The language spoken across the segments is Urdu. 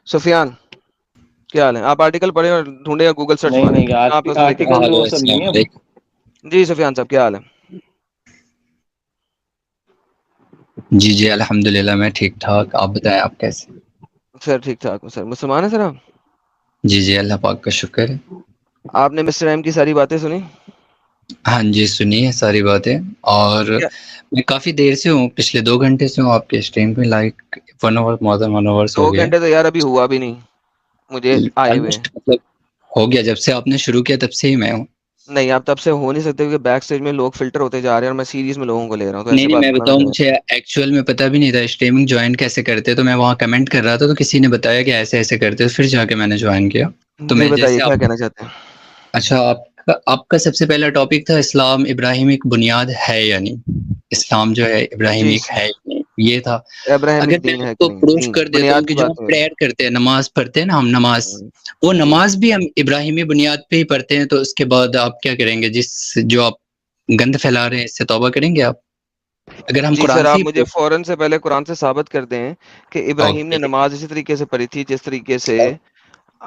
سفیان کیا حال ہے؟ آپ آرٹیکل پڑھیں اور ڈھونڈیں یا گوگل سرچ نہیں ماریں، نہیں کہاں پہ اس میں لکھا آرٹیکل ہلو وہ سب السلام نہیں ہے. علیکم. ہے؟ جی سفیان صاحب کیا حال ہے؟ جی الحمد للہ میں ٹھیک ٹھاک. آپ بتائیں آپ کیسے؟ سر ٹھیک ٹھاک ہوں سر. مسلمان ہیں سر آپ؟ جی اللہ پاک کا شکر ہے. آپ نے مسٹر ایم کی ساری باتیں سنی؟ ہاں جی سنی ہے ساری باتیں. اور کیا میں کافی دیر سے ہوں، پچھلے 2 گھنٹے سے ہوں آپ کے اسٹریم پہ. Like 1 hour more than 1 hour دو ہو گیا. گھنٹے تو یار ابھی ہوا بھی نہیں مجھے آئے ہوئے. آلموسٹ مطلب ہو گیا، جب سے آپ نے شروع کیا تب سے ہی میں ہوں. نہیں آپ تب سے ہو نہیں سکتے کیونکہ بیک سٹیج میں لوگ فلٹر ہوتے جا رہے ہیں اور میں سیریز میں لوگوں کو لے رہا ہوں، تو ایسے نہیں بات میں کرنا بتاؤں، نہیں. مجھے ایکچوئل میں پتہ بھی نہیں تھا اسٹریمنگ جوائن کیسے کرتے. تو میں وہاں کمنٹ کر رہا تھا تو کسی نے بتایا کہ ایسے ایسے کرتے، پھر جا کے میں نے جوائن کیا. تو جی میں بتائیے جیسے کیا آپ، کہنا چاہتے ہیں. اچھا آپ کا سب سے پہلا ٹاپک تھا اسلام ابراہیم ایک بنیاد ہے یا نہیں. اسلام جو ہے ابراہیم جی ایک ہے یا نہیں، یہ تھا. اگر ابراہیمک میں دین ہے آپ کہ کو نہیں؟ پروف دین کر دیتا ہوں بنیاد کہ کی جو بات ہم نہیں پریئر کرتے ہیں، نماز پڑھتے ہیں نا ہم، نماز ہے. وہ جی نماز بھی ہم ابراہیمی بنیاد پہ ہی پڑھتے ہیں. تو اس کے بعد آپ کیا کریں گے؟ جو آپ گند پھیلا رہے ہیں اس سے توبہ کریں گے آپ؟ اگر ہم جی سر قرآن سے آپ ہی مجھے فوراً سے پہلے قرآن سے ثابت کر دیں کہ ابراہیم نے اوکے. نماز اسی طریقے سے پڑھی تھی جس طریقے سے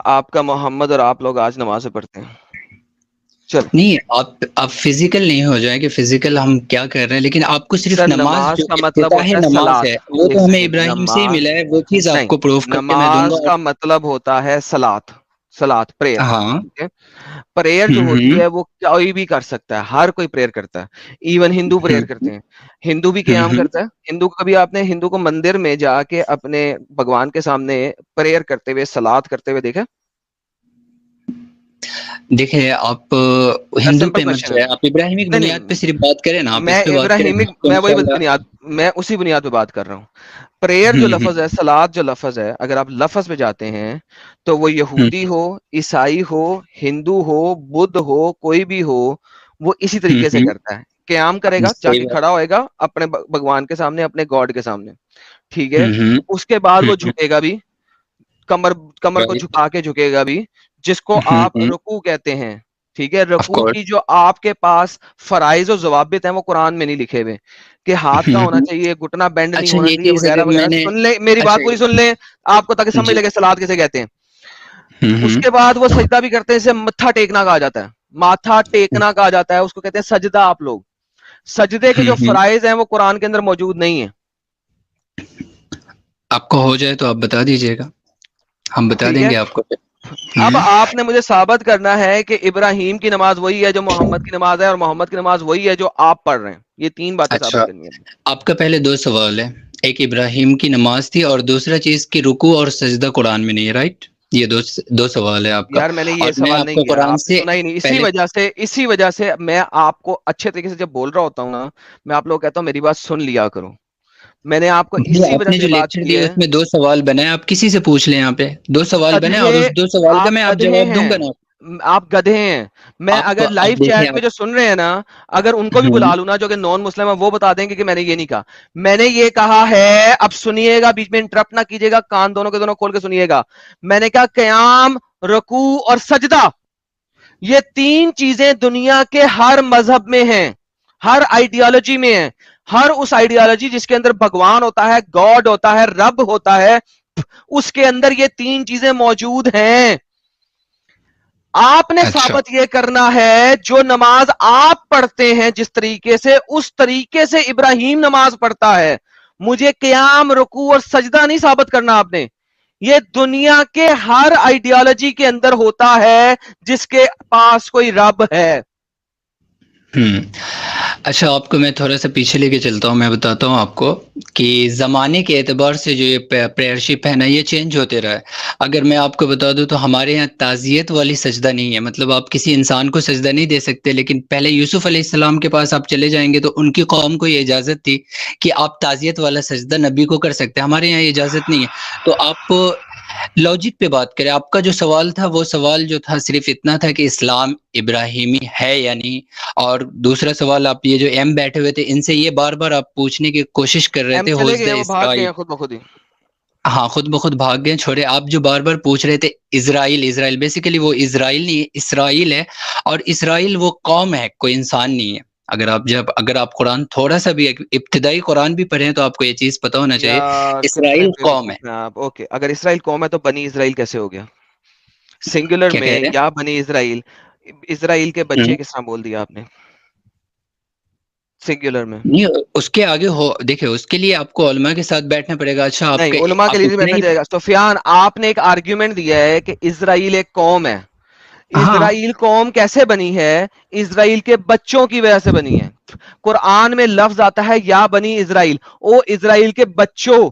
آپ کا محمد اور آپ لوگ آج نماز پڑھتے ہیں. چل نہیں، آپ فزیکل نہیں ہو جائیں کہ فزیکل ہم کیا کر رہے ہیں، لیکن آپ کو صرف سر نماز جو نماز کا مطلب افتتاح ہوتا ہے نماز سلاد. ہے وہ ایک تو ہمیں سیکنڈ، ابراہیم سے ہی نماز ملا ہے. وہ چیز آپ نہیں، کو پروف کر کے میں دوں نماز گا. کا مطلب ہوتا ہے سلاد. سلاد پریئر. ہاں. ٹھیک ہے، پریئر جو ہوتی ہے وہ کوئی بھی کر سکتا ہے، ہر کوئی پریئر کرتا ہے. ایون ہندو پریئر کرتے ہیں، ہندو بھی قیام کرتا ہے. ہندو کو کبھی آپ نے ہندو کو مندر میں جا کے اپنے بھگوان کے سامنے پریئر کرتے ہوئے سلاد کرتے ہوئے دیکھا؟ دیکھیں آپ ہندو سمپل پہ مت کوشچن ہے. جائیں، آپ ابراہیم ایک نہیں بنیاد پہ نہیں، صرف بات کریں نا. آپ میں اس پہ بات کریں نا ابراہیمک، آپ کو میں وہی انشاءاللہ. بنیاد، میں اسی بنیاد پہ بات کر رہا ہوں. پریئر جو لفظ ہے، سلاد جو لفظ ہے، اگر آپ لفظ پہ جاتے ہیں تو وہ یہودی ہو، عیسائی ہو، ہندو ہو، بدھ ہو، کوئی بھی ہو، وہ اسی طریقے سے کرتا ہے. قیام کرے گا، جا صحیح کے بات. کھڑا ہوئے گا اپنے بھگوان کے سامنے، اپنے گاڈ کے سامنے. ٹھیک ہے، اس کے بعد وہ جھکے گا بھی، کمر کو رائٹ. جھکا کے جھکے گا بھی، جس کو آپ رکوع کہتے ہیں. ٹھیک ہے، آف رکوع کی کورس. جو آپ کے پاس فرائض و ضوابط ہیں وہ قرآن میں نہیں لکھے ہوئے کہ ہاتھ کا ہونا چاہیے، گھٹنا بینڈ نہیں اچھا ہونا یہ چاہیے، چیز وغیرہ اگر میں وغیرہ. نے، سن لیں میری اچھا بات پوری سن لیں آپ کو تاکہ سمجھ جی لگے سلاد کسے کہتے ہیں. اس کے بعد وہ سجدہ بھی کرتے ہیں، اسے متھا ٹیکنا کہا جاتا ہے. ماتھا ٹیکنا کہا جاتا ہے، اس کو کہتے ہیں سجدہ. آپ لوگ سجدے کے جو فرائض ہیں وہ قرآن کے اندر موجود نہیں ہیں. آپ کو ہو جائے تو آپ بتا دیجئے گا، ہم بتا ٹھیک دیں ہے، گے آپ کو. اب آپ نے مجھے ثابت کرنا ہے کہ ابراہیم کی نماز وہی ہے جو محمد کی نماز ہے، اور محمد کی نماز وہی ہے جو آپ پڑھ رہے ہیں. یہ 3 باتیں اچھا ثابت کرنی ہیں. آپ کا پہلے 2 سوال ہے. ایک ابراہیم کی نماز تھی اور دوسرا چیز کی رکوع اور سجدہ قرآن میں نہیں ہے. رائٹ، یہ دو سوال ہے آپ کا. یار میں نے اور یہ میں سوال آپ نہیں کو کیا، قرآن آپ نے سے سنا ہی نہیں. پہلے، اسی وجہ سے میں آپ کو اچھے طریقے سے جب بول رہا ہوتا ہوں نا، میں آپ لوگ کہتا ہوں میری بات سن لیا کرو. میں نے آپ کو اسی آپ وجہ نے سے جو بات لیکچر کی دیے ہے. اس میں 2 سوال بنائے، آپ کسی سے پوچھ لیں. یہاں پہ 2 سوال بنے اور گدھے، اس 2 سوال کا آپ میں آپ گدھے جواب دوں ہیں، گا نا. آپ گدھے ہیں. میں آپ اگر اب لائیو دیکھیں چیٹ میں جو سن رہے ہیں نا، اگر ان کو بھی بلا لوں نا جو کہ نان مسلم ہے، وہ بتا دیں گے کہ میں نے یہ نہیں کہا. میں نے یہ کہا ہے، اب سنیے گا، بیچ میں انٹرپٹ نہ کیجیے گا، کان دونوں کے دونوں کھول کے سنیے گا. میں نے کہا قیام، رکوع اور سجدہ، یہ 3 چیزیں دنیا کے ہر مذہب میں ہیں، ہر آئیڈیالوجی میں ہیں. ہر اس آئیڈیالوجی جس کے اندر بھگوان ہوتا ہے، گاڈ ہوتا ہے، رب ہوتا ہے، اس کے اندر یہ 3 چیزیں موجود ہیں. آپ نے اچھا ثابت یہ کرنا ہے جو نماز آپ پڑھتے ہیں جس طریقے سے، اس طریقے سے ابراہیم نماز پڑھتا ہے. مجھے قیام، رکوع اور سجدہ نہیں ثابت کرنا آپ نے. یہ دنیا کے ہر آئیڈیالوجی کے اندر ہوتا ہے جس کے پاس کوئی رب ہے. اچھا آپ کو میں تھوڑا سا پیچھے لے کے چلتا ہوں. میں بتاتا ہوں آپ کو کہ زمانے کے اعتبار سے جو یہ پریئر شپ ہے نا، یہ چینج ہوتے رہا ہے. اگر میں آپ کو بتا دوں تو ہمارے یہاں تعزیت والی سجدہ نہیں ہے. مطلب آپ کسی انسان کو سجدہ نہیں دے سکتے، لیکن پہلے یوسف علیہ السلام کے پاس آپ چلے جائیں گے تو ان کی قوم کو یہ اجازت تھی کہ آپ تعزیت والا سجدہ نبی کو کر سکتے ہیں. ہمارے یہاں یہ اجازت نہیں ہے. تو آپ لاجک پہ بات کریں. آپ کا جو سوال تھا وہ سوال جو تھا صرف اتنا تھا کہ اسلام ابراہیمی ہے یا نہیں. اور دوسرا سوال آپ یہ جو ایم بیٹھے ہوئے تھے ان سے یہ بار بار آپ پوچھنے کی کوشش کر رہے ایم تھے چلے گئے حوض ہیں، وہ بھاگ گئے اسرائیل. ہیں خود بخود ہی. ہاں خود بخود بھاگ گئے. چھوڑے، آپ جو بار بار پوچھ رہے تھے اسرائیل بیسیکلی وہ اسرائیل نہیں ہے، اسرائیل ہے. اور اسرائیل وہ قوم ہے، کوئی انسان نہیں ہے. اگر آپ قرآن تھوڑا سا بھی ابتدائی قرآن بھی پڑھیں تو آپ کو یہ چیز پتہ ہونا چاہیے یار کتنے اسرائیل قوم ہے. بیوقوف ہیں آپ. اوکے اگر اسرائیل قوم ہے تو بنی اسرائیل کیسے ہو گیا سنگولر کیا میں کہہ رہے یا بنی اسرائیل؟ اسرائیل کے ہیں؟ بچے کس طرح بول دیا آپ نے سنگولر میں؟ نہیں اس کے آگے ہو دیکھیں اس کے لیے آپ کو علماء کے ساتھ بیٹھنا پڑے گا. اچھا نہیں علماء کے آپ لیے نہیں اتنا بیٹھنا ہی چاہے گا. سفیان آپ نے ایک آرگیومنٹ دیا ہے کہ اسرائیل ایک قوم ہے. ہاں اسرائیل قوم کیسے بنی ہے؟ اسرائیل کے بچوں کی وجہ سے بنی ہے. قرآن میں لفظ آتا ہے یا بنی اسرائیل، او اسرائیل کے بچوں.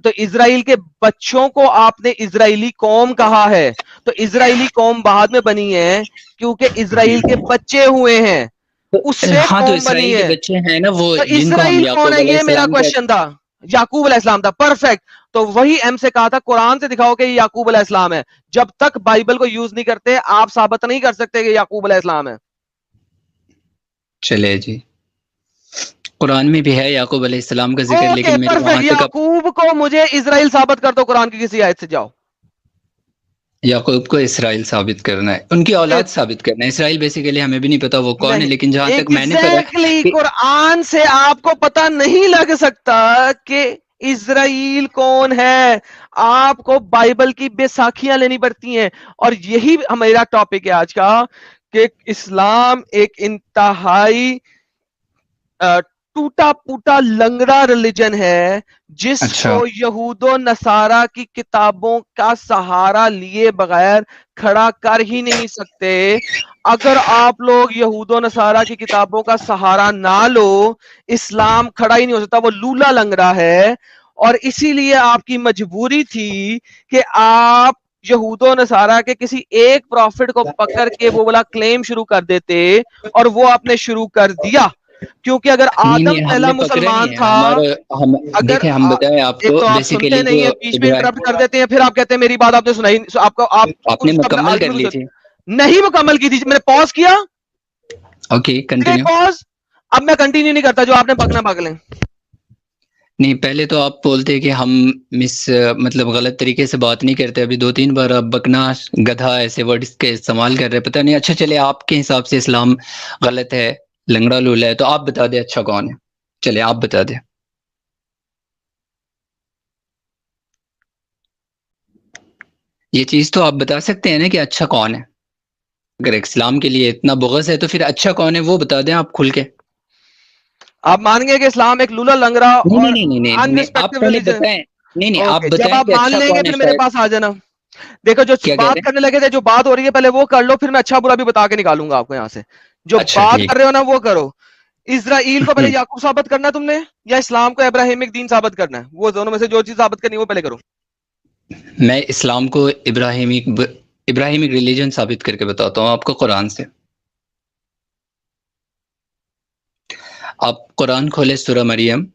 تو اسرائیل کے بچوں کو آپ نے اسرائیلی قوم کہا ہے. تو اسرائیلی قوم بعد میں بنی ہے کیونکہ اسرائیل کے بچے ہوئے ہیں، اس سے ہاں تو قوم اسرائیل بنی کے ہے. بچے ہیں نا وہ تو جن کو ہم اسرائیل کون یعقوب ہے علیہ یہ میرا السلام کے. کوشچن تھا. یعقوب علیہ السلام تھا. پرفیکٹ. تو وہی ایم سے کہا تھا قرآن سے دکھاؤ کہ یہ یعقوب علیہ السلام ہے. جب تک بائبل کو یوز نہیں کرتے آپ ثابت نہیں کر سکتے کہ یعقوب علیہ السلام ہے. چلے جی قرآن میں بھی ہے یعقوب علیہ السلام کا ذکر اوکے لیکن میرے پرفیکٹ. وہاں تک یعقوب کو مجھے اسرائیل ثابت کر دو قرآن کی کسی آیت سے. جاؤ. یعقوب کو اسرائیل ثابت کرنا ہے، ان کی اولاد ثابت کرنا ہے. اسرائیل بیسیکلی ہمیں بھی نہیں پتا وہ کون ہے، نہیں لیکن جہاں تک میں نے پڑھا ایگزیکٹلی کہ قرآن سے آپ کو پتا نہیں لگ سکتا کہ اسرائیل کون ہے. آپ کو بائبل کی بے ساکھیاں لینی پڑتی ہیں. اور یہی میرا ٹاپک ہے آج کا کہ اسلام ایک انتہائی ٹوٹا پوٹا لنگڑا ریلیجن ہے جس اچھا کو یہود و نصارہ کی کتابوں کا سہارا لیے بغیر کھڑا کر ہی نہیں سکتے. اگر آپ لوگ یہود و نصارہ کی کتابوں کا سہارا نہ لو اسلام کھڑا ہی نہیں ہو سکتا. وہ لولا لنگڑا ہے. اور اسی لیے آپ کی مجبوری تھی کہ آپ یہود و نصارہ کے کسی ایک پروفٹ کو پکڑ کے وہ والا کلیم شروع کر دیتے اور وہ آپ نے شروع کر دیا. کیونکہ اگر نہیں آدم نہیں ہم پہلا نے پکڑا مسلمان نہیں ہے تھا. ہمارا ہم اگر دیکھیں ہم بتائیں آپ ایک کو تو آپ سنتے بیسیکلی نہیں جو ہیں بیچ میں انٹرپٹ کر دیتے ہیں پھر آپ کہتے ہیں میری بات آپ نے سنائی آپ کو آپ آپ نے مکمل کر لی آرگیو تھی. نہیں مکمل کی تھی. میں نے پاز کیا اوکے کنٹینیو. پاز. اب میں کنٹینیو نہیں کرتا جو آپ نے پکنا پک لیں. نہیں پہلے تو آپ بولتے کہ ہم مطلب غلط طریقے سے بات نہیں کرتے. ابھی 2-3 بار آپ بکنا گدھا ایسے ورڈز کے استعمال کر رہے پتہ نہیں. اچھا چلے آپ کے حساب سے اسلام غلط ہے لنگڑا لولا ہے تو آپ بتا دیں اچھا کون ہے. چلے آپ بتا دیں. یہ چیز تو آپ بتا سکتے ہیں نا کہ اچھا کون ہے. اگر اسلام کے لیے اتنا بغض ہے تو پھر اچھا کون ہے وہ بتا دیں آپ کھل کے. آپ مان گے کہ اسلام ایک لولا لنگڑا نہیں اور نہیں نہیں نہیں نہیں ان نہیں آپ ریسپیکٹیو پہلے ریلیجن. بتائیں. نہیں نہیں آپ اوکے جب بتائیں آپ کہ مان اچھا لیں گے کون ہے پھر میرے شاید. پاس آ جانا. دیکھو جو کیا کہہ رہے بات کرنے لگے تھے جو بات ہو رہی ہے پہلے وہ کر لو پھر میں اچھا برا بھی بتا کے نکالوں گا آپ کو یہاں سے. جو ہیں اچھا بات ٹھیک. کر رہے ہو نا وہ کرو. اسرائیل کو پہلے ہم، یعقوب ثابت کرنا ہے تم نے یا اسلام کو ابراہیمک دین ثابت کرنا ہے؟ وہ دونوں میں سے جو چیز ثابت کرنی ہے وہ پہلے کرو. میں اسلام کو ابراہیمک ریلیجن ثابت کر کے بتاتا ہوں آپ کو قرآن سے. آپ قرآن کھولے سورہ مریم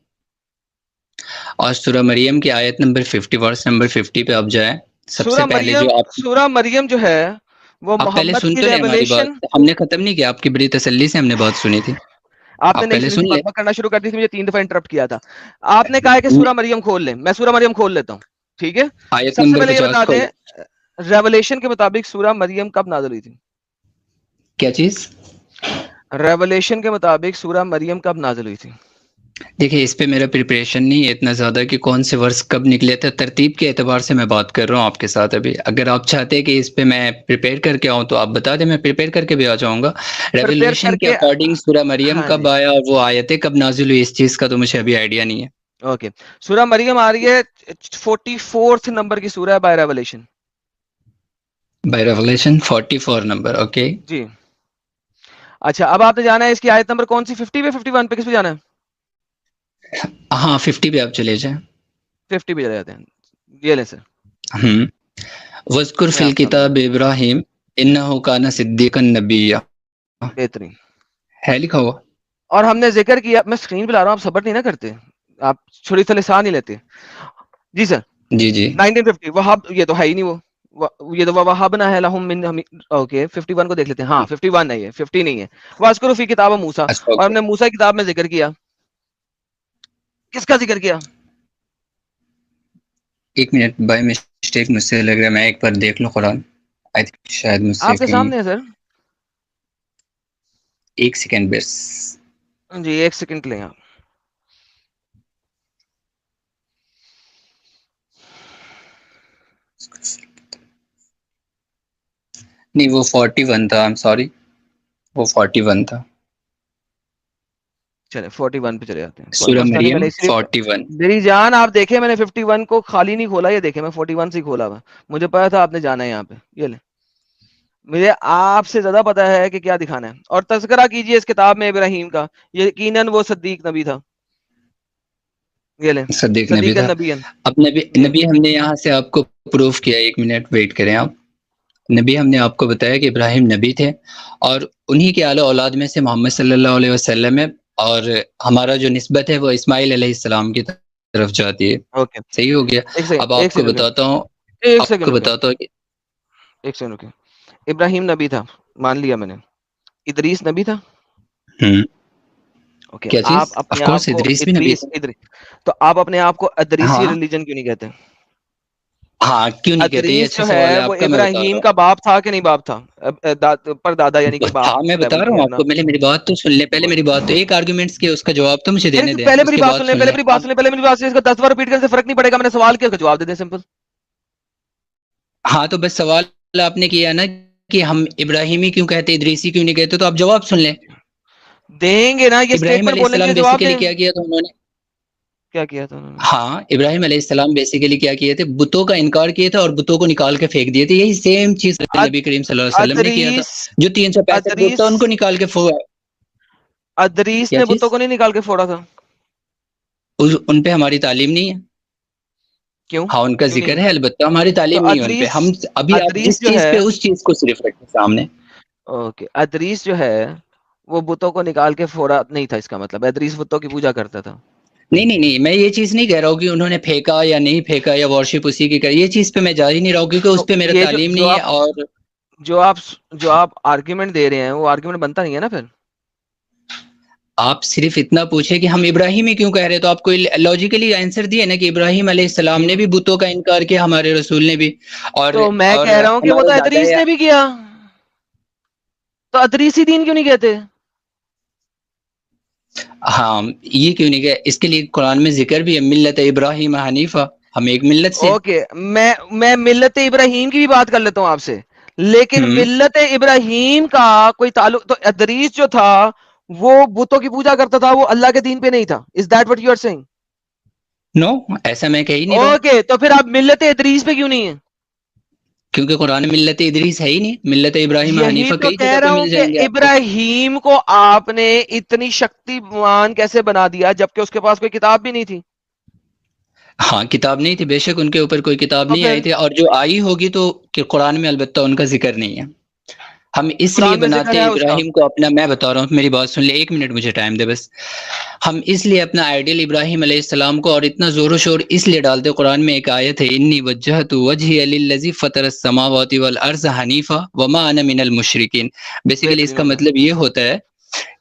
اور سورہ مریم کی آیت نمبر 50 ورس نمبر 50 پہ آپ جائیں. سب سے پہلے جو آپ سورہ مریم جو ہے وہ پہلے محمد سن کی تو لیں ہماری ریولیشن. بات. ہم نے ختم نہیں کیا. آپ کی بڑی تسلی سے ہم نے بات سنی تھی. آپ نے آپ نئی پہلے سلی سن سے لیں. بکبک کرنا شروع کر دی تھی مجھے 3 دفعہ انٹرپٹ کیا تھا. آپ نے کہا کہ سورہ مریم کھول لیں. میں سورہ مریم کھول لیتا ہوں ٹھیک ہے. آیت سب سے نمبر پہلے یہ 50 بتا دیں کھولے. ریولیشن کے مطابق سورہ مریم کب نازل ہوئی تھی؟ کیا چیز؟ ریولیشن کے مطابق سورہ مریم کب نازل ہوئی تھی؟ دیکھیں اس پہ میرا پریپریشن نہیں ہے اتنا زیادہ کہ کون سے ورس کب نکلے تھے. ترتیب کے اعتبار سے میں بات کر رہا ہوں آپ کے ساتھ ابھی. اگر آپ چاہتے ہیں کہ اس پہ میں پریپیئر کر کے آؤں تو آپ بتا دیں میں پریپیئر کر کے بھی آ جاؤں گا. پریپیئر کر ریولیوشن کے کے. اکارڈنگ سورہ مریم ہاں کب جی آیا اور وہ آیتیں کب نازل ہوئی اس چیز کا تو مجھے ابھی آئیڈیا نہیں ہے. اوکے. سورہ مریم آ رہی ہے 44 نمبر کی سورہ ہے بائی ریولیشن. بائی ریولیشن 44 نمبر. اوکے جی. اچھا اب آپ نے جانا ہے اس کی آیت نمبر کون سی 50 پہ 51 پہ کس پہ جانا ہے؟ ہاں 50 پہ آپ چلے جائیں. 50 پہ چلے جاتے ہیں. یہ لیں سر وَاذْكُرْ میں فِي آپ سامنے الْكِتَابِ ابراہیم إِنَّهُ كَانَ صِدِّيقًا نَبِيًّا. بہترین. ہے لکھا ہوا. اور ہم نے ذکر کیا میں اسکرین پہ لا رہا ہوں آپ صبر نہیں نہ کرتے آپ چھوڑی سے لسان نہیں لیتے. جی سر. جی جی 1950 وہاب یہ تو ہے ہی نہیں وہ یہ تو وہابنا ہے لہم من اوکے 51 کو دیکھ لیتے ہیں. ہاں 51 نہیں ہے 50 نہیں ہے. وَاذْكُرُوا فِي کتاب موسیٰ اچھا اور ہم اوکے. نے موسیٰ کی کتاب میں ذکر کیا. کس کا ذکر کیا؟ ایک منٹ بائی مسٹیک مجھ سے لگ رہا ہے میں ایک بار دیکھ لوں قرآن. شاید مجھ سے آپ کے کہیں سامنے ہے سر. ایک سیکنڈ بس. جی 1 سیکنڈ لیں آپ. نہیں وہ 41 تھا, سوری وہ 41 تھا. چلے 41 پہ چلے جاتے ہیں, کوئی سورہ مسئلہ نہیں. میں مریم نے اس لیے 41. میری جان آپ دیکھیں, میں نے 51 کو خالی نہیں کھولا, یہ دیکھیں میں 41 سے کھولا ہوا, مجھے پتا تھا آپ نے جانا ہے یہاں پہ. یہ لیں, مجھے آپ سے زیادہ پتا ہے کہ کیا دکھانا ہے. اور تذکرہ کیجئے اس کتاب میں ابراہیم کا, یقیناً وہ صدیق نبی تھا. یہ لیں, صدیق نبی صدیق تھا. النبی. اب نبی یہ نبی ہم نے یہاں سے آپ کو پروف کیا, 1 منٹ ویٹ کریں آپ. نبی ہم نے آپ کو بتایا کہ ابراہیم نبی تھے, اور انہی کے اعلی اولاد میں سے محمد صلی اللہ علیہ وسلم ہے, اور ہمارا جو نسبت ہے وہ اسماعیل علیہ السلام کی طرف جاتی ہے. اوکے, صحیح ہو گیا. ایک سیکنڈ اب ایک آپ کو سیکنڈ رکیں, بتاتا ہوں, ایک آپ سیکنڈ کو رکیں, بتاتا ہوں کہ ایک سیکنڈ رکیں. ابراہیم نبی تھا, مان لیا میں نے. ادریس نبی تھا. اوکے, کیا چیز, آپ آف اپنے آپ کورس کو ادریس بھی نبی ادریس تھا. تو آپ اپنے آپ کو ادریسی ہاں ریلیجن کیوں نہیں کہتے؟ ہاں, کیوں نہیں کہتے, یہ ادریس اچھا جو سوال ہے ہے وہ آپ کا, میں بتا رہا ابراہیم ہوں. کا باپ تھا کہ نہیں باپ تھا؟ پر دادا یعنی کہ باپ ہاں میں بتا لیول رہا پہ ہوں آپ اپنا. کو, میری بات تو سن لیں پہلے, میری بات تو ایک آرگومنٹس کی اس کا جواب تو مجھے دینے دیں, پہلے اس میری کے بات بعد سن لیں, سن پہلے لیں میری بات اب. سن لیں, پہلے میری بات سن لیں. اس کا 10 بار ریپیٹ کرنے سے فرق نہیں پڑے گا, میں نے سوال کیا, اس کا جواب دے دیں سمپل. ہاں تو بس سوال آپ نے کیا نا کہ ہم ابراہیمی کیوں کہتے, ادریسی کیوں نہیں کہتے, تو آپ جواب سن لیں. دیں گے نا, یہ ابراہیم اسٹیٹمنٹ علیہ بولنے کے السلام لیے جواب بیسیکلی دیں. کیا کیا تھا انہوں نے, کیا کیا تھا انہوں نے؟ ہاں ابراہیم علیہ السلام بیسیکلی کیا کیے تھے, بتوں کا انکار کیے تھے اور بتوں کو نکال کے پھینک دیے تھے. یہی سیم چیز نبی کریم صلی اللہ علیہ وسلم نے کیا تھا. ادریس جو 365 بت تھا ادریس ان کو نکال کے ادریس کیا نے بتوں چیز, کو نہیں نکال کے پھوڑا تھا. ان پہ ہماری تعلیم نہیں ہے. کیوں ہاں ان کا کیوں نہیں ذکر ہے؟ ہے, البتہ ہماری تو تعلیم نہیں ہے ان پہ. ادریس ہم ابھی آپ ادریس جس جو چیز ہے پہ, اس چیز کو صرف رکھیں سامنے. اوکے, ادریس جو ہے وہ بتوں کو نکال کے پھوڑا نہیں تھا, اس کا مطلب ادریس بتوں کی پوجا کرتا تھا. نہیں, میں یہ چیز نہیں کہہ رہا ہوں کہ انہوں نے پھینکا یا نہیں پھینکا یا وارشپ اسی کی کری, یہ چیز پہ میں جا ہی نہیں رہا ہوں, کیونکہ تو اس پہ میرا یہ تعلیم نہیں ہے. اور جو آپ آرگیومنٹ دے رہے ہیں وہ آرگیومنٹ بنتا نہیں ہے نا پھر. آپ صرف اتنا پوچھیں کہ ہم ابراہیمی کیوں کہہ رہے, تو آپ کو لاجیکلی آنسر دیے نا کہ ابراہیم علیہ السلام نے بھی بتوں کا انکار کیا, ہمارے رسول نے بھی, تو میں اور کہہ رہا ہوں کہ وہ ہمارے تو دادا ادریس یا نے بھی کیا, تو ادریسی دین کیوں نہیں کہتے؟ ہاں یہ کیوں نہیں کہ اس کے لیے قرآن میں ذکر بھی ہے, ملت ابراہیم حنیفہ, ہم ایک ملت سے. اوکے, میں ملت ابراہیم کی بھی بات کر لیتا ہوں آپ سے, لیکن ہوں ملت ابراہیم کا کوئی تعلق تو ادریس جو تھا وہ بتوں کی پوجا کرتا تھا, وہ اللہ کے دین پہ نہیں تھا. Is that what you are seeing? No, ایسا میں کہہ ہی نہیں رہا ہوں, اوکے, تو پھر آپ ملت ادریس پہ کیوں نہیں ہیں؟ کیونکہ قرآن میں ملت ادریس ہے ہی نہیں. ملت ابراہیم یہی حنیفہ تو کئی کہہ جگہ پہ رہا ہوں مل کہ جائیں گے آپ کو. ابراہیم کو آپ نے اتنی شکتیمان کیسے بنا دیا جبکہ اس کے پاس کوئی کتاب بھی نہیں تھی. ہاں کتاب نہیں تھی, بے شک ان کے اوپر کوئی کتاب تو نہیں پھر آئی تھی, اور جو آئی ہوگی تو کہ قرآن میں البتہ ان کا ذکر نہیں ہے. ہم اس لیے قرآن میں ذکر بناتے ہے ہیں اس کا. ابراہیم کو اپنا, میں بتا رہا ہوں میری بات سن لے, 1 منٹ مجھے ٹائم دے بس. ہم اس لیے اپنا آئیڈیل ابراہیم علیہ السلام کو اور اتنا زور و شور اس لیے ڈالتے, قرآن میں ایک آیت ہے, انی وجہت وجہی للذی فطر السماوات والارض حنیفا وما انا من المشرکین. بیسیکلی اس بہترین کا ہو گیا. مطلب یہ ہوتا ہے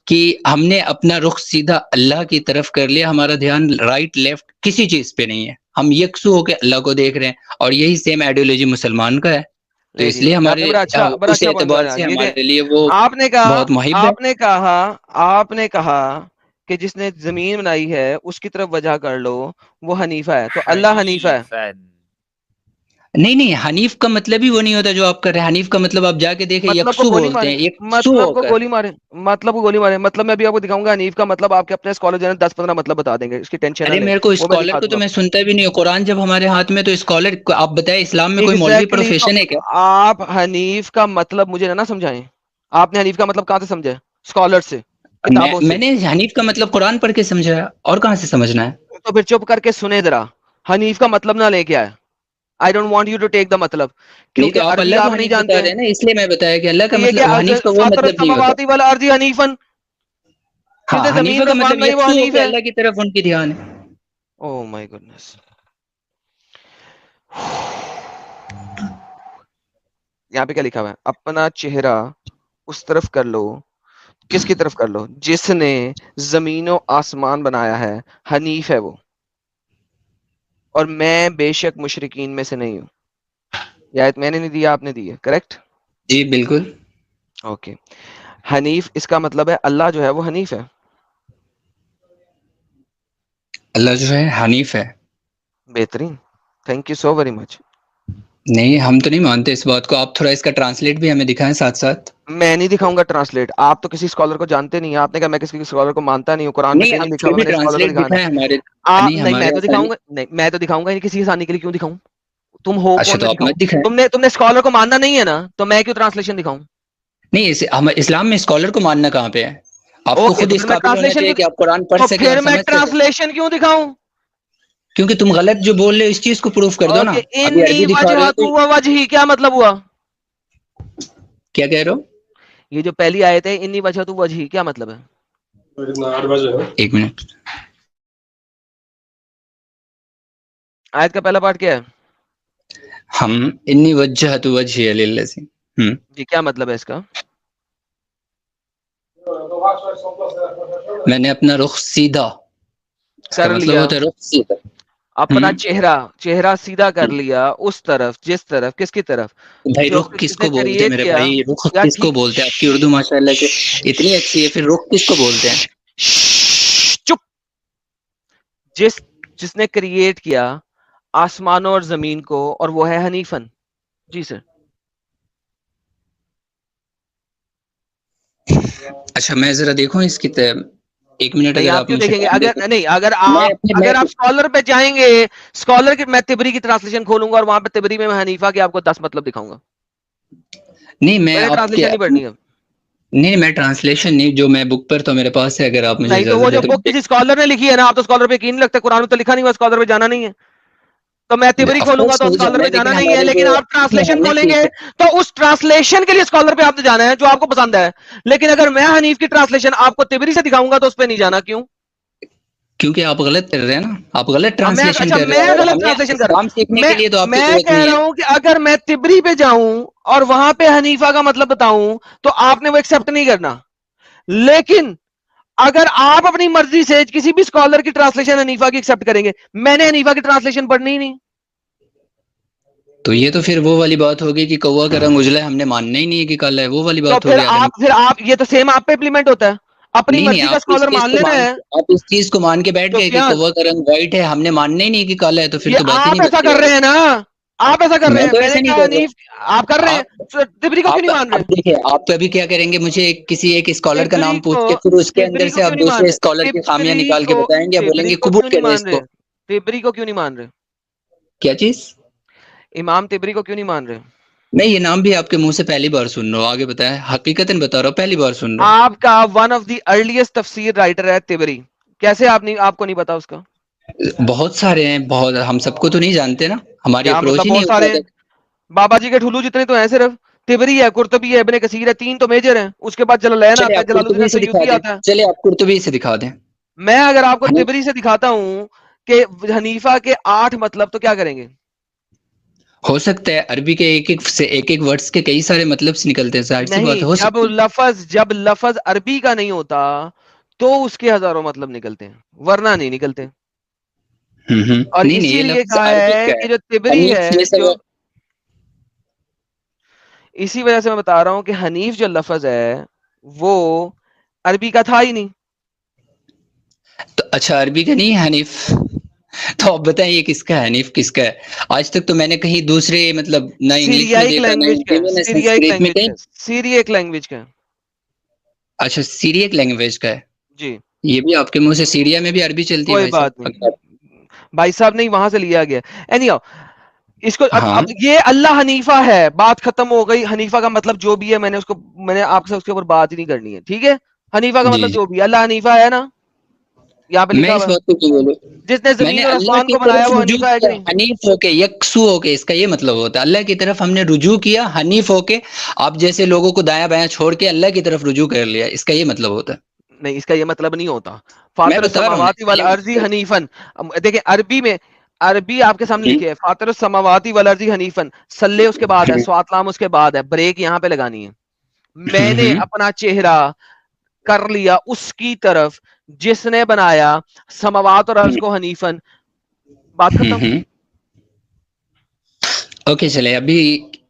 کہ ہم نے اپنا رخ سیدھا اللہ کی طرف کر لیا, ہمارا دھیان رائٹ لیفٹ کسی چیز پہ نہیں ہے, ہم یکسو ہو کے اللہ کو دیکھ رہے ہیں. اور یہی سیم آئیڈیولوجی مسلمان کا ہے, تو نہیں اس جی, لیے آپ نے ہمارے بڑا اس اچھا پوائنٹ اعتبار بتایا. سے یہ ہمارے لیے وہ آپ نے کہا بہت محب ہے. آپ نے کہا کہ جس نے زمین بنائی ہے اس کی طرف وجہ کر لو, وہ حنیفہ ہے, تو اللہ حنیفہ ہے. نہیں, حنیف کا مطلب ہی وہ نہیں ہوتا جو آپ کر رہے ہیں. حنیف کا مطلب آپ جا کے دیکھیں, مطلب کو یکسو گولی بولتے مارے, ہیں, یکسو مطلب ہو کو کر. گولی مارے, مطلب کو گولی مارے. مطلب میں بھی آپ کو دکھاؤں گا حنیف کا مطلب, آپ کے اپنے اسکالر جو ہے 10-15 مطلب بتا دیں گے, اس کی ٹینشن نہ ارے لیں, میرے کو وہ میں اسکالر دکھا کو دوں تو گا. میں سنتا بھی نہیں ہوں. قرآن جب ہمارے ہاتھ میں, تو اسکالر آپ بتائیں اسلام میں کوئی مولوی ایگزیکٹلی, تو پروفیشن ہے کیا؟ آپ حنیف کا مطلب مجھے نہ سمجھائیں. آپ نے حنیف کا مطلب کہاں سے سمجھا؟ اسکالر سے, کتابوں میں سے. نے حنیف کا مطلب قرآن پڑھ کے سمجھا, اور کہاں سے سمجھنا ہے. تو پھر چپ کر کے سنے ذرا, حنیف کا مطلب نہ لے کے آئے. I don't want you to take the مطلب, نہیں تو کیونکہ آپ عربی اللہ کو آپ نہیں حنیف بتا جانتے رہے ہیں. ہیں نا, اس لیے میں بتایا کہ اللہ کا یہ مطلب, کہ حنیف کا وہ فاطر مطلب نہیں ہوتا. السماوات والارض حنیفا, ہاں جس نے حنیفہ زمین کا کو مطلب باندھا ہی وہ یکسو ہو حنیف کے ہے. اللہ کی طرف ان کی دھیان ہے. Oh my goodness. یہاں پہ کیا لکھا ہوا ہے؟ اپنا چہرہ اس طرف کر لو. کس کی طرف کر لو؟ جس نے زمین و آسمان بنایا ہے, حنیف ہے وہ, اور میں بے شک مشرکین میں سے نہیں ہوں. یہ آیت میں نے نہیں دیا, آپ نے دی ہے, کریکٹ؟ جی بالکل. اوکے, حنیف اس کا مطلب ہے اللہ جو ہے وہ حنیف ہے. اللہ جو ہے حنیف ہے. بہترین, thank you so very much. نہیں ہم تو نہیں مانتے اس بات کو, آپ تھوڑا اس کا ٹرانسلیٹ بھی ہمیں دکھائیں ساتھ ساتھ. میں نہیں دکھاؤں گا ٹرانسلیٹ, آپ تو کسی اسکالر کو جانتے نہیں ہیں, آپ نے کہا میں کسی اسکالر کو مانتا نہیں ہوں, قرآن میں نہیں کہیں اب نہیں لکھا پھر ہوا بھی میں نے اسکالر کو ٹرانسلیٹ دکھانا دکھائیں ہمارے. ہے. آپ نہیں نہیں, میں ہمارے تو ایسا دکھاؤں نہیں. گا نہیں, میں تو دکھاؤں گا نہیں, کسی آسانی کے لیے کیوں دکھاؤں, تم ہو اچھا کون تو میں آپ دکھاؤں, مت دکھائیں. تم نے اسکالر کو ماننا نہیں ہے نا, تو میں کیوں ٹرانسلیشن دکھاؤں. نہیں ہم اسلام میں اسکالر کو ماننا کہاں پہ ہے. آپ کو اوکے خود تو اس پھر میں قابل ہونا ٹرانسلیشن چاہیے کیوں, کہ آپ قرآن پڑھ تو سکیں اور پھر میں سمجھ سکیں. ٹرانسلیشن کیوں دکھاؤں. کیونکہ تم غلط جو بول رہے ہو اس چیز کو پروف کر دو نا. اوکے, ابھی انی عربی دکھا رہے ہو وجہت تو وجہی کیا مطلب ہوا. کیا کہہ رہے ہو. یہ جو پہلی آیت ہے انی وجہت وجہی کیا مطلب ہے. ایک منٹ. آیت کا پہلا پارٹ کیا ہے. ہم انی وجہت وجہی للذی. جی کیا مطلب ہے اس کا. میں نے اپنا رخ سیدھا, اس کا کر مطلب لیا, ہوتا ہے رخ سیدھا. اپنا چہرہ سیدھا کر لیا اس طرف, جس طرف, کس کی طرف, بھائی جو رخ کہ کس جس نے کو بولتے ہیں کریٹ میرے کیا. بھائی, رخ یا کس کو ٹھیک, بولتے ہیں. آپ کی اردو ماشاءاللہ سے اتنی اچھی ہے, پھر رخ کس کو بولتے ہیں. چپ, جس نے کریٹ کیا آسمانوں اور زمین کو, اور وہ ہے حنیفن. جی سر. اچھا میں ذرا دیکھوں اس کی ایک منٹ نہیں اگر آپ آپ کیوں مجھے دیکھیں گے, ٹائم دے اگر دیں. نہیں, میں اپنے میں اگر آپ اسکالر پہ جائیں گے, اسکالر کی میں تبری کی ٹرانسلیشن کھولوں گا اور وہاں پہ تبری میں حنیفہ کے آپ کو 10 مطلب دکھاؤں گا. نہیں میں میں نے آپ کے ٹرانسلیشن نہیں پڑھنی ہے. نہیں میں ٹرانسلیشن نہیں, جو میں بک پر تو میرے پاس ہے, اگر آپ مجھے نہیں تو وہ اجازت دیں جو تو بک کسی اسکالر نے لکھی ہے نا, آپ تو اسکالر پہ یقین نہیں رکھتے, قرآن میں تو لکھا نہیں ہوا, اسکالر پہ جانا نہیں ہے. تو میں تبری آف کھولوں گا کورس تو نہیں اسکالر جانا پہ ہے, جانا لیکن نہیں ہے, ہمارے لیکن جو آپ ٹرانسلیشن ہم نے کھولیں گے سیکھا. تو اس ٹرانسلیشن کے لیے اسکالر پہ آپ نے جانا ہے جو آپ کو پسند ہے. لیکن اگر میں حنیف کی ٹرانسلیشن آپ کو تبری سے دکھاؤں گا تو اس پہ نہیں جانا. کیوں. کیونکہ آپ غلط کر رہے ہیں نا, آپ غلط میں ٹرانسلیشن اچھا کر رہے میں ہیں, اور غلط ہمیں ٹرانسلیشن کر رہا اسلام سیکھنے ہوں, کے لیے تو آپ کی میں ضرورت کہہ نہیں رہا ہے. ہوں کہ اگر میں تبری پہ جاؤں اور وہاں پہ حنیفہ کا مطلب بتاؤں تو آپ نے وہ ایکسپٹ نہیں کرنا. لیکن اگر آپ اپنی مرضی سے کسی بھی اسکالر کی ٹرانسلیشن حنیفہ کی ایکسپٹ کریں گے, میں نے حنیفہ کی ٹرانسلیشن پڑھنی ہی نہیں. تو یہ تو پھر وہ والی بات ہوگی کہ کوا کا رنگ اجلا ہے, ہم نے ماننا ہی نہیں ہے کہ کالا ہے, وہ والی تو بات ہوگی. اگر پھر آپ یہ تو سیم آپ پہ امپلیمنٹ ہوتا ہے, اپنی نہیں مرضی کا آپ اس اسکالر چیز مان کو لینا ہے. آپ اس چیز کو مان کے بیٹھ گئے کہ سفیان, کوا کا رنگ وائٹ ہے, ہم نے ماننا ہی نہیں کہ کالا ہے, تو پھر تو یہ بات ہی نہیں آپ ایسا بنتی کر آگے. رہے ہیں نا, آپ ایسا کر رہے میں ہیں, تو میں نے ایسا نہیں کہا کر حنیف آپ کر رہا. رہے ہیں, تبری کو کیوں آپ نہیں مان اب رہے. دیکھیے, آپ ابھی کیا کریں گے, مجھے کسی ایک اسکالر کا تبری نام پوچھ کو کے پھر اس کے اندر تبری کو سے کیوں آپ نہیں مان دوسرے رہے, اسکالر کی خامیاں تبری نکال کے کو بتائیں گے, بولیں تبری گے کو قبول کیوں نہیں کریں مان اس رہے, کو. تبری کو کیوں نہیں مان رہے, کیا چیز. امام تبری کو کیوں نہیں مان رہے. میں یہ نام بھی آپ کے منہ سے پہلی بار سن رہا ہوں, آگے بتائیں, حقیقتاً بتا رہا ہوں پہلی بار سن رہا ہوں. آپ کا ون آف دی ارلیسٹ تفسیر رائٹر ہے تبری, کیسے آپ کو نہیں پتا اس کا. بہت سارے ہیں, بہت, ہم سب کو تو نہیں جانتے نا, ہماری کیا اپروچ مطلب ہی نہیں بہت اس سارے ہیں, طرح. بابا جی کے ٹھلو جتنے تو ہیں صرف, تبری ہے, قرطبی ہے, ابن کثیر ہے, 3 تو میجر ہیں, اس کے بعد جلالین چلے آتا ہے, آپ جلال الدین قرطبی سے دکھا السیوطی دیں, آتا ہے. چلے آپ قرطبی سے دکھا دیں. میں اگر آپ کو ہم تبری سے دکھاتا ہوں کہ حنیفہ کے 8 مطلب, تو کیا کریں گے. ہو سکتا ہے عربی کے ایک ایک ورڈز کے کئی سارے مطلب نکلتے ہیں, ظاہر سی بات نہیں, ہو سکتی ہے. جب لفظ عربی کا نہیں ہوتا تو اس کے ہزاروں مطلب نکلتے ہیں, ورنہ نہیں نکلتے. اور نہیں نہیں, اسی یہ لیے لفظ کہا عربی ہے کا کہ ہے. جو تبری حنیف ہے, یہ سب. اسی وجہ سے میں بتا رہا ہوں کہ حنیف جو لفظ ہے وہ عربی کا تھا ہی نہیں. تو اچھا عربی کا نہیں ہے حنیف, تو آپ بتائیں یہ کس کا ہے, حنیف کس کا ہے. آج تک تو میں نے کہیں دوسرے مطلب نہ انگلش میں سیریائک دیکھا, نہ لینگویج کا ہے, اردو میں, نہ سیریائک سنسکرت میں لینگویج کہیں. کا ہے, سیریائک لینگویج کا ہے. اچھا سیریک لینگویج کا ہے, جی یہ بھی آپ کے منہ سے. سیریا میں بھی عربی چلتی ہے کوئی بھائی بات صاحب. نہیں, بھائی صاحب نہیں, وہاں سے لیا گیا. اینی ہاؤ, اس کو ہاں اب یہ اللہ حنیفہ ہے, بات ختم ہو گئی. حنیفہ کا مطلب جو بھی ہے, میں نے آپ سے اس کے اوپر بات ہی نہیں کرنی ہے, ٹھیک ہے. حنیفہ کا جی مطلب جی, جو بھی, اللہ حنیفہ ہے نا, یہاں پہ میں لکھا اس ہوا ہے. بات کو کیوں بولوں. جس نے میں نے زمین اور اللہ آسمان کی کو بنایا طرف وہ رجوع حنیفہ ہے کہ کیا, نہیں. حنیف ہو کے, یکسو ہو کے, اس کا یہ مطلب ہوتا ہے اللہ کی طرف ہم نے رجوع کیا, حنیف ہو کے. آپ جیسے لوگوں کو دایاں بایاں چھوڑ کے اللہ کی طرف رجوع کر لیا, اس کا یہ مطلب ہوتا ہے. نہیں, اس کا یہ مطلب نہیں ہوتا. میں فاطر بتا رہا ہوں نا, السماوات یہ والارض مطلب حنیفن, دیکھیں عربی میں, عربی آپ کے سامنے لکھے ہے, فاطر السماوات والارض حنیفن, سلے اس کے بعد ہے, سواتلام اس کے بعد ہے, بریک یہاں پہ لگانی ہے. میں نے اپنا چہرہ کر لیا اس کی طرف جس نے بنایا سماوات اور ارض کو حنیفن, بات ختم. اوکے چلے, ابھی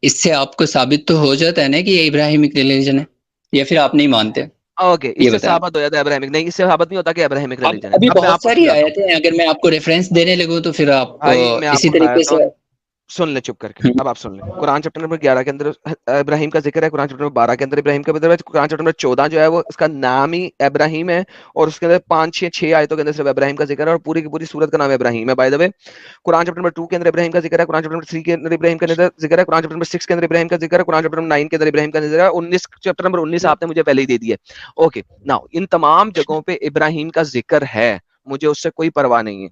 اس سے آپ کو ثابت تو ہو جاتا ہے نا کہ یہ ابراہیمک ریلیجن ہے, یا پھر آپ نہیں مانتے. اوکے اس یہ سے بتائیں. ثابت ہو جاتا ہے ابراہیمک, نہیں اس سے ثابت نہیں ہوتا کہ ابراہیمک اب ریلیجن ہے. ابھی اب میں بہت آپ کو ساری سمجھاتا ہوں آیتیں ہیں, اگر میں آپ کو ریفرنس دینے لگوں تو پھر آپ بھائی, میں آپ اسی کو طریقے بتاتا سے. ہوں, سن لیں چپ کر کے, اب آپ سن لیں. قرآن چیپٹر نمبر 11 کے اندر ابراہیم کا ذکر ہے, قرآن چیپٹر نمبر 12 کے اندر ابراہیم کا ذکر ہے, قرآن چیپٹر نمبر 14 جو ہے وہ اس کا نام ہی ابراہیم ہے, اور اس کے اندر 5-6 آیتوں کے اندر صرف ابراہیم کا ذکر ہے, اور پوری کی پوری سورت کا نام ابراہیم ہے. By the way Quran chapter number 2 کے اندر ابراہیم کا ذکر ہے, قرآن چیپٹر نمبر 3 کے اندر ابراہیم کا ذکر ہے, قرآن چیپٹر نمبر 6 کے اندر ابراہیم کا ذکر ہے, قرآن چیپٹر نمبر 9 کے اندر ابراہیم کا ذکر ہے, 19 چیپٹر نمبر 19 آپ نے مجھے پہلے ہی دے دیا ہے. اوکے ناؤ ان تمام جگہوں پہ ابراہیم کا ذکر ہے, مجھے اس سے کوئی پرواہ نہیں ہے.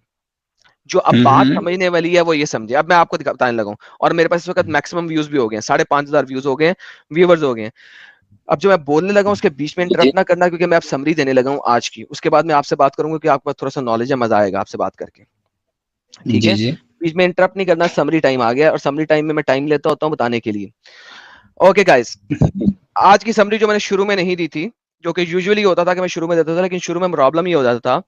جو اب بات سمجھنے والی ہے وہ یہ سمجھے. اب میں آپ کو بتانے لگا ہوں, اور میرے پاس اس وقت میکسیمم ویوز بھی ہو گئے ہیں, 5,500 ویوز ہو گئے ہیں, ویورز ہو گئے ہیں. اب جو میں بولنے لگا ہوں اس کے بیچ میں جی انٹرپٹ نہ کرنا, کیونکہ میں اب سمری دینے لگا ہوں آج کی. اس کے بعد میں آپ سے بات کروں گا کہ آپ کو تھوڑا سا نالج ہے, مزہ آئے گا آپ سے بات کر کے, ٹھیک جی ہے. جی بیچ میں انٹرپٹ نہیں کرنا, سمری ٹائم آ گیا, اور سمری ٹائم میں ٹائم لیتا ہوتا ہوں بتانے کے لیے. اوکے گائز, آج کی سمری جو میں نے شروع میں نہیں دی تھی, جو کہ یوزلی ہوتا تھا کہ میں شروع میں دیتا تھا, لیکن شروع میں پرابلم یہ ہو جاتا تھا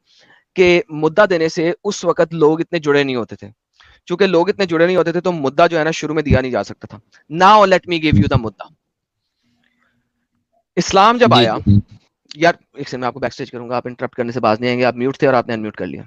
کہ مدعا دینے سے اس وقت لوگ اتنے جڑے نہیں ہوتے تھے. چونکہ لوگ اتنے جڑے نہیں ہوتے تھے تو مدعا جو ہے نا شروع میں دیا نہیں جا سکتا تھا. Now let me give you the مدعا. اسلام جب جی آیا, یار ایک سیکنڈ میں آپ کو بیک اسٹیج کروں گا, آپ انٹرپٹ کرنے سے باز نہیں آئیں گے. آپ میوٹ تھے اور آپ نے انمیوٹ کر لیا.